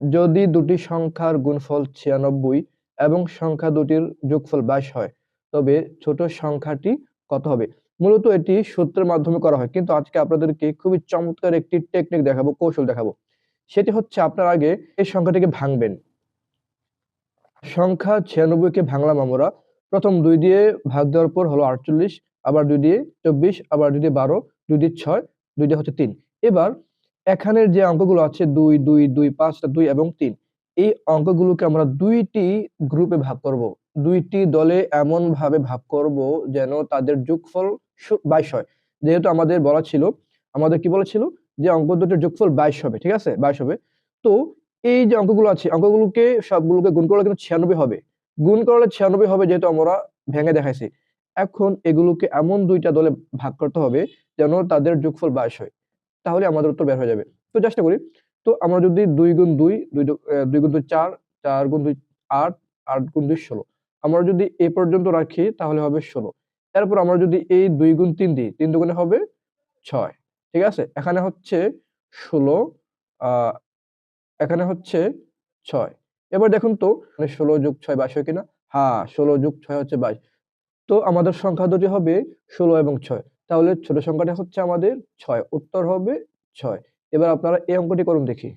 যদি দুটি সংখ্যার গুণফল 96 এবং সংখ্যা দুটির যোগফল 22 হয়, তবে ছোট সংখ্যাটি কত হবে? মূলত এটি সূত্রের মাধ্যমে করা হয়, কিন্তু আজকে আপনাদেরকে খুবই চমৎকার একটি টেকনিক দেখাবো, কৌশল দেখাবো। সেটি হচ্ছে আপনার আগে এই সংখ্যাটিকে ভাঙবেন। সংখ্যা 96 কে ভাঙলাম আমরা। প্রথম 2 দিয়ে ভাগ দেওয়ার পর হলো 48, আবার 2 দিয়ে 24, আবার 2 দিয়ে 12, 2 দিয়ে 6, 2 দিয়ে হচ্ছে 3। এবার এখানের যে অঙ্কগুলো আছে 2, 2, 2, 5 টা 2 এবং 3, এই অঙ্কগুলোকে আমরা 2টি গ্রুপে ভাগ করব। 2টি দলে এমনভাবে ভাগ করব যেন তাদের যোগফল 22 হয়। যেহেতু আমাদের বলা ছিল, আমাদের কি বলেছিল যে অঙ্ক দুটোর যোগফল 22 হবে, ঠিক আছে? 22 হবে। তো এই যে অঙ্কগুলো আছে, অঙ্কগুলোকে সবগুলোকে গুণ করলে কিন্তু 96 হবে। গুণ করলে 96 হবে, যেহেতু আমরা ভেঙে দেখাইছি। এখন এগুলোকে এমন 2টা দলে ভাগ করতে হবে যেন তাদের যোগফল 22 হয়। তাহলে আমাদের উত্তর বের হয়ে যাবে। তো চেষ্টা করি। তো আমরা যদি 2 গুণ 2, 2 গুণ 2 4, 4 গুণ 2 8, 8 গুণ 2 16। আমরা যদি এ পর্যন্ত রাখি তাহলে হবে 16। এরপর আমরা যদি এই 2 গুণ 3 দিই, 3 দুগুণে হবে 6। ঠিক আছে? এখানে হচ্ছে 16, আ এখানে হচ্ছে 6। এবার দেখুন তো 16 যোগ 6 22 হয় কিনা? হ্যাঁ, 16 যোগ 6 হচ্ছে 22। তো আমাদের সংখ্যা দুটি হবে 16 এবং 6। তাহলে ছোট সংখ্যাটা হচ্ছে আমাদের 6। উত্তর হবে 6। এবার আপনারা এই অঙ্কটি করুন দেখি।